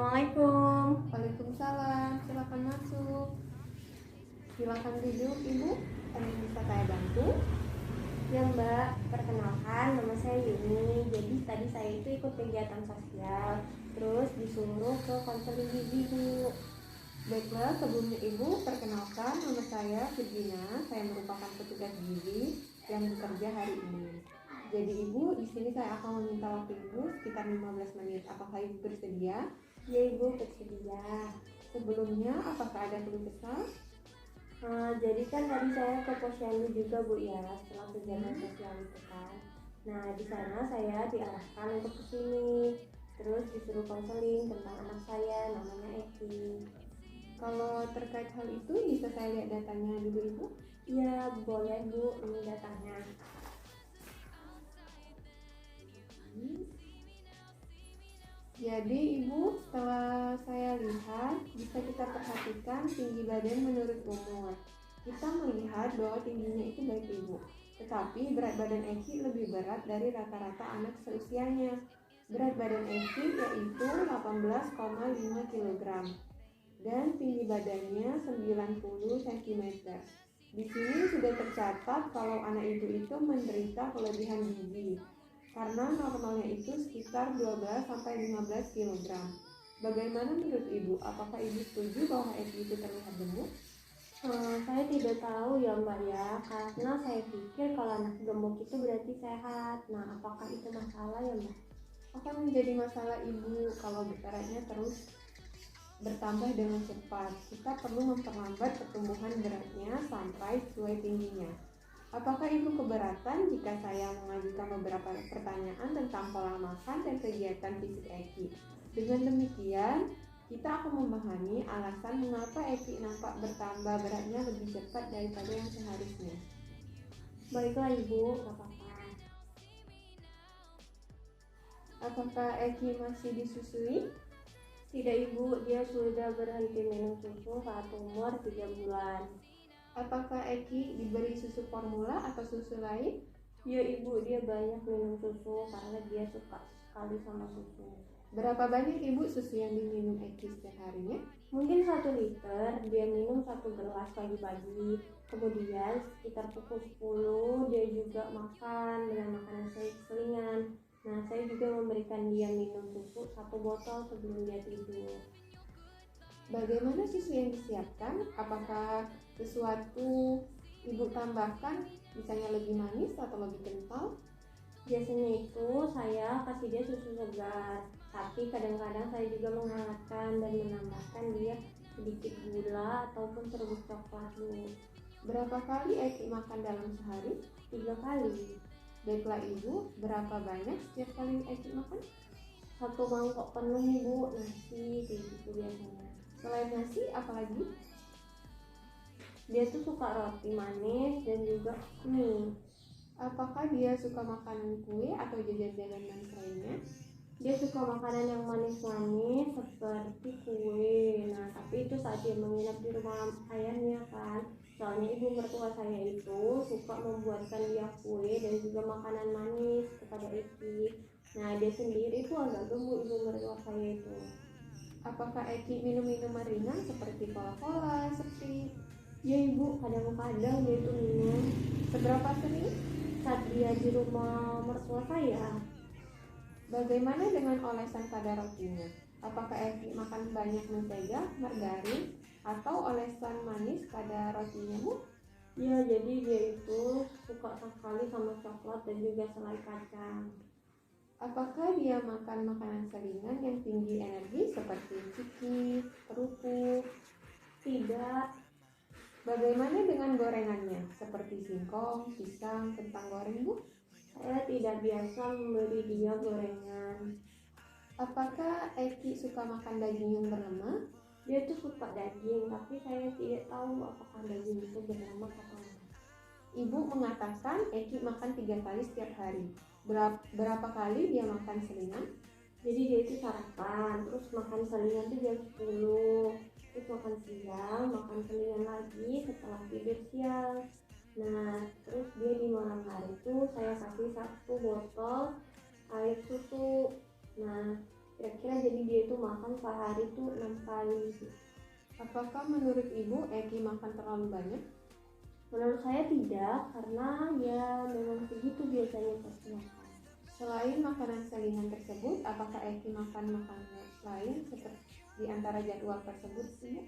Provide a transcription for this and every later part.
Assalamualaikum. Waalaikumsalam, silakan masuk. Silakan duduk, Ibu. Ada yang bisa saya bantu? Ya Mbak, perkenalkan nama saya Yuni. Jadi tadi saya itu ikut kegiatan sosial, terus disuruh ke konseling gizi Bu. Baiklah, sebelumnya Ibu, perkenalkan nama saya Virgina. Saya merupakan petugas gizi yang bekerja hari ini. Jadi Ibu, di sini saya akan meminta waktu Ibu sekitar 15 menit. Apakah Ibu bersedia? Ya Ibu, bersedia. Sebelumnya, apakah ada keluh kesah? Jadi kan tadi saya ke posyandu juga Bu ya, setelah kegiatan sosial itu kan. Nah di sana saya diarahkan untuk ke sini, terus disuruh konseling tentang anak saya, namanya Eki. Kalau terkait hal itu, bisa saya lihat datanya dulu Ibu? Ya boleh Bu, ini datanya. Jadi Ibu, setelah saya lihat, bisa kita perhatikan tinggi badan menurut umur. Kita melihat bahwa tingginya itu baik Ibu, tetapi berat badan Eki lebih berat dari rata-rata anak seusianya. Berat badan Eki yaitu 18,5 kg dan tinggi badannya 90 cm. Di sini sudah tercatat kalau anak itu menderita kelebihan gizi, karena normalnya itu sekitar 12-15 kg. Bagaimana menurut Ibu? Apakah Ibu setuju bahwa Eki itu terlihat gemuk? Saya tidak tahu ya Mbak ya, karena saya pikir kalau anak gemuk itu berarti sehat. Nah, apakah itu masalah ya Mbak? Akan menjadi masalah Ibu kalau beratnya terus bertambah dengan cepat. Kita perlu memperlambat pertumbuhan beratnya sampai sesuai tingginya. Apakah Ibu keberatan jika saya mengajukan beberapa pertanyaan tentang pola makan dan kegiatan fisik Eki? Dengan demikian, kita akan memahami alasan mengapa Eki nampak bertambah beratnya lebih cepat daripada yang seharusnya. Baiklah Ibu, gak apa-apa. Apakah Eki masih disusui? Tidak Ibu, dia sudah berhenti minum susu saat umur 3 bulan. Apakah Eki diberi susu formula atau susu lain? Ya Ibu, dia banyak minum susu karena dia suka sekali sama susu. Berapa banyak Ibu susu yang diminum Eki setiap harinya? Mungkin 1 liter, dia minum 1 gelas pagi-pagi. Kemudian sekitar pukul 10 dia juga makan dengan makanan selingan. Nah, saya juga memberikan dia minum susu 1 botol sebelum dia tidur. Bagaimana susu yang disiapkan? Apakah sesuatu Ibu tambahkan, misalnya lebih manis atau lebih kental? Biasanya itu saya kasih dia susu segar, tapi kadang-kadang saya juga menghangatkan dan menambahkan dia sedikit gula ataupun serbuk coklat dulu. Berapa kali Eki makan dalam sehari? 3 kali. Baiklah Ibu, berapa banyak setiap kali Eki makan? 1 mangkok penuh Ibu, nasi kayak gitu biasanya. Selain nasi, apalagi? Dia tuh suka roti manis dan juga mie. Apakah dia suka makanan kue atau jajan-jajan manis lainnya? Dia suka makanan yang manis-manis seperti kue. Nah, tapi itu saat dia menginap di rumah ayahnya kan. Soalnya ibu mertua saya itu suka membuatkan dia kue dan juga makanan manis kepada Eki. Nah, dia sendiri itu agak gemuk ibu mertua saya itu. Apakah Eki minum minuman ringan seperti cola-cola, seperti? Ya ibu, kadang-kadang dia itu minum. Seberapa sering? Saat dia di rumah mertua saya. Bagaimana dengan olesan pada rotinya? Apakah Eki makan banyak mentega, margarin, atau olesan manis pada rotinya Bu? Ya, jadi dia itu suka sekali sama coklat dan juga selai kacang. Apakah dia makan makanan selingan yang tinggi energi seperti ciki, kerupuk? Tidak. Bagaimana dengan gorengannya seperti singkong, pisang, kentang goreng Bu? Saya tidak biasa memberi dia gorengan. Apakah Eki suka makan daging yang berlemak? Dia tuh suka daging, tapi saya tidak tahu apakah daging itu berlemak atau enggak. Ibu mengatakan Eki makan 3 kali setiap hari. Berapa kali dia makan selingan? Jadi dia itu sarapan, terus makan selingan itu jam 10, terus makan siang, makan selingan lagi setelah tidur siang. Nah, terus dia di malam hari itu saya kasih 1 botol air susu. Nah, Kira-kira jadi dia itu makan sehari tuh 6 kali sih. Apakah menurut Ibu Eki makan terlalu banyak? Menurut saya tidak, karena ya memang segitu biasanya pasti makan. Selain makanan salinan tersebut, apakah Eki makan makanan lain seperti di antara jadwal tersebut, Ibu?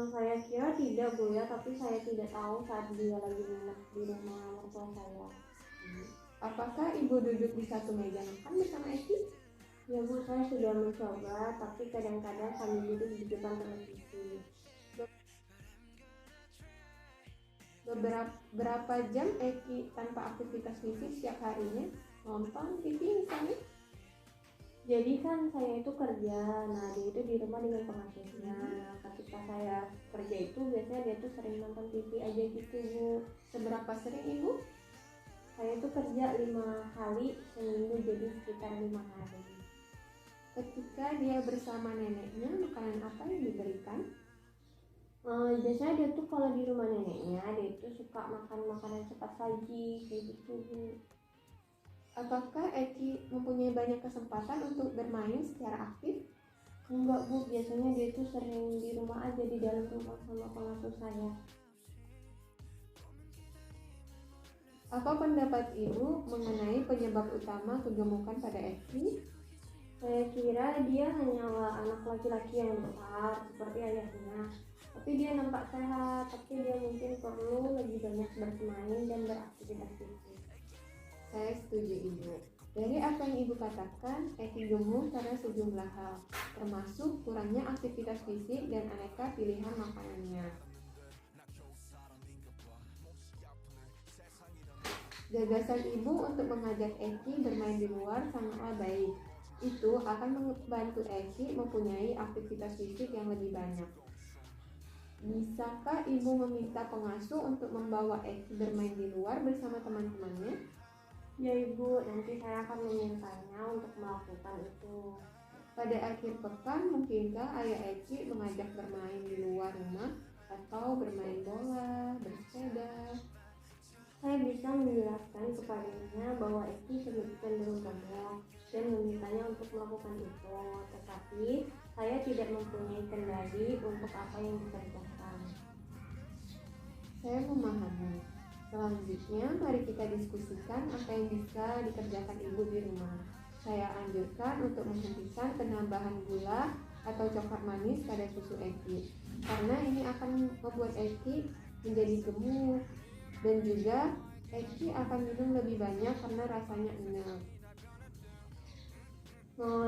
Saya kira tidak Bu ya, tapi saya tidak tahu saat dia lagi nginep di rumah mertua saya. Apakah Ibu duduk di satu meja makan bersama Eki? Ya Bu, saya sudah mencoba, tapi kadang-kadang kami duduk di depan televisi. Berapa jam Eki tanpa aktivitas fisik setiap harinya? Nonton TV misalnya? Jadi kan saya itu kerja, nah dia itu di rumah dengan pengasuhnya. Nah, ketika saya kerja itu biasanya dia tuh sering nonton TV aja gitu Bu. Seberapa sering Ibu? Saya itu kerja 5 kali seminggu, jadi sekitar 5 hari. Ketika dia bersama neneknya, makanan apa yang diberikan? Biasanya dia tuh kalau di rumah neneknya, dia tuh suka makan makanan cepat saji kayak gitu Bu. Apakah Eki mempunyai banyak kesempatan untuk bermain secara aktif? Enggak Bu, biasanya dia tuh sering di rumah aja, di dalam rumah sama pengasuh saya. Apa pendapat Ibu mengenai penyebab utama kegemukan pada Eki? Saya kira dia hanyalah anak laki-laki yang besar seperti ayahnya. Tapi dia nampak sehat, tapi dia mungkin perlu lebih banyak bermain dan beraktivitas fisik. Saya setuju Ibu. Dari apa yang Ibu katakan, Eki gemuk karena sejumlah hal, termasuk kurangnya aktivitas fisik dan aneka pilihan makanannya. Gagasan Ibu untuk mengajak Eki bermain di luar sangatlah baik. Itu akan membantu Eki mempunyai aktivitas fisik yang lebih banyak. Bisakah Ibu meminta pengasuh untuk membawa Eki bermain di luar bersama teman-temannya? Ya Ibu, nanti saya akan memintanya untuk melakukan itu. Pada akhir pekan, mungkinkah ayah Eki mengajak bermain di luar rumah atau bermain bola, bersepeda? Saya bisa menjelaskan kepadanya bahwa Eki cenderung gemuk dan memintanya untuk melakukan itu, tetapi saya tidak mempunyai kendali untuk apa yang dikerjakan. Saya memahami. Selanjutnya, mari kita diskusikan apa yang bisa dikerjakan Ibu di rumah. Saya anjurkan untuk menghentikan penambahan gula atau coklat manis pada susu Eki, karena ini akan membuat Eki menjadi gemuk, dan juga Eki akan minum lebih banyak karena rasanya enak.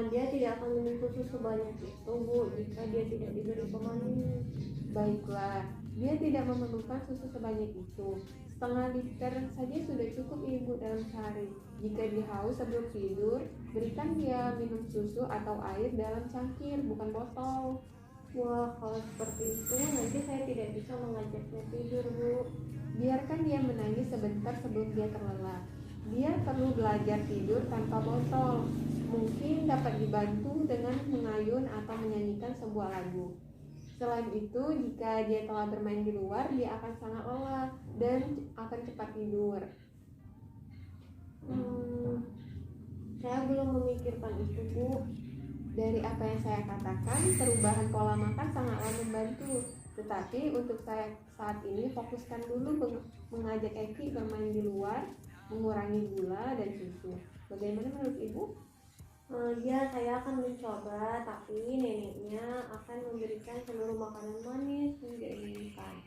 Dia tidak akan minum susu sebanyak itu Bu, jika dia tidak diberi pemanis. Baiklah, dia tidak memerlukan susu sebanyak itu. Setengah liter saja sudah cukup Ibu dalam sehari. Jika dia haus sebelum tidur, berikan dia minum susu atau air dalam cangkir, bukan botol. Wah, kalau seperti itu nanti saya tidak bisa mengajaknya tidur Bu. Biarkan dia menangis sebentar sebelum dia terlelap. Dia perlu belajar tidur tanpa botol. Mungkin dapat dibantu dengan mengayun atau menyanyikan sebuah lagu. Selain itu, jika dia telah bermain di luar, dia akan sangat lelah dan akan cepat tidur. Saya belum memikirkan itu Bu. Dari apa yang saya katakan, perubahan pola makan sangatlah membantu. Tetapi untuk saya saat ini fokuskan dulu mengajak Eki bermain di luar, mengurangi gula dan susu. Bagaimana menurut Ibu? Ya, saya akan mencoba, tapi neneknya akan memberikan seluruh makanan manis yang dia inginkan.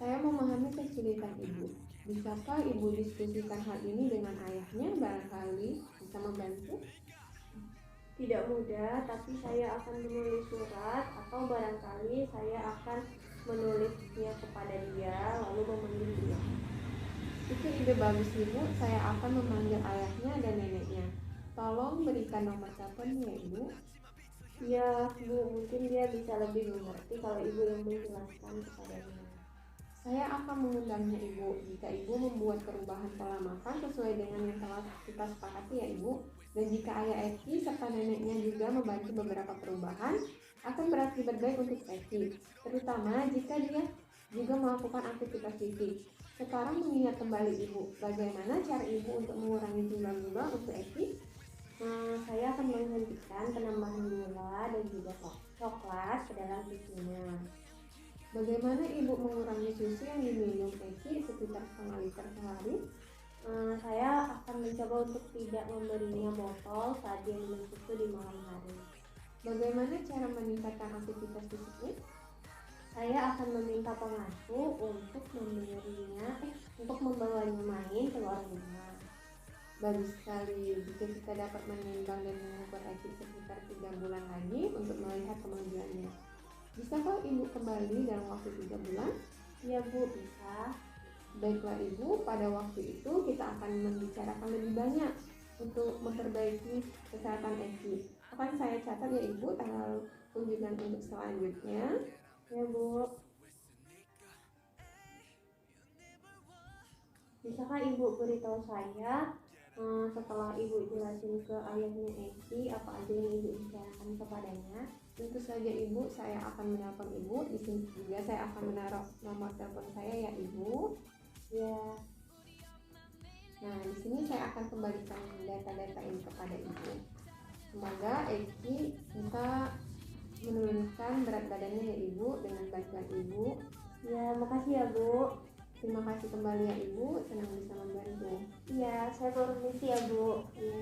Saya memahami kesulitan Ibu. Bisakah Ibu diskusikan hal ini dengan ayahnya, barangkali bisa membantu? Tidak mudah, tapi saya akan menulis surat atau barangkali saya akan menulisnya kepada dia lalu memanggil dia. Itu ide bagus Ibu. Saya akan memanggil ayahnya dan neneknya. Tolong berikan nomor teleponnya Ibu. Ya Bu, mungkin dia bisa lebih mengerti kalau Ibu yang menjelaskan kepadanya. Saya akan mengundangnya Ibu jika Ibu membuat perubahan pola makan sesuai dengan yang telah kita sepakati ya Ibu. Dan jika ayah Eki serta neneknya juga membantu beberapa perubahan, akan berakibat baik untuk Eki, terutama jika dia juga melakukan aktivitas fisik. Sekarang mengingat kembali Ibu, bagaimana cara Ibu untuk mengurangi jumlah gula untuk Eki? Saya akan menghentikan penambahan gula dan juga coklat ke dalam susunya. Bagaimana Ibu mengurangi susu yang diminum Eki sekitar setengah liter sehari? Saya akan mencoba untuk tidak memberinya botol saat dia minum susu di malam hari. Bagaimana cara meningkatkan aktivitas fisiknya? Saya akan meminta pengasuh untuk membawanya main keluar rumah. Bagus sekali jika kita dapat menimbang dan mengukur Eki sekitar 3 bulan lagi untuk melihat kemajuannya. Bisakah Ibu kembali dalam waktu 3 bulan? Ya Bu, bisa. Baiklah Ibu, pada waktu itu kita akan membicarakan lebih banyak untuk memperbaiki kesehatan Eki. Akan saya catat ya Ibu tanggal kunjungan untuk selanjutnya. Ya Bu. Bisakah Ibu beritahu saya setelah Ibu jelasin ke ayahnya Eki apa aja yang Ibu bicarakan kepadanya? Tentu saja Ibu, saya akan menelpon Ibu. Di sini juga saya akan menaruh nomor telepon saya ya Ibu. Ya. Nah, di sini saya akan kembalikan data-data ini kepada Ibu. Semoga Eki bisa menurunkan berat badannya ya Ibu dengan bantuan Ibu. Ya, makasih ya Bu. Terima kasih kembali ya Ibu, senang bisa membantu. Iya, saya permisi ya Bu. Ya.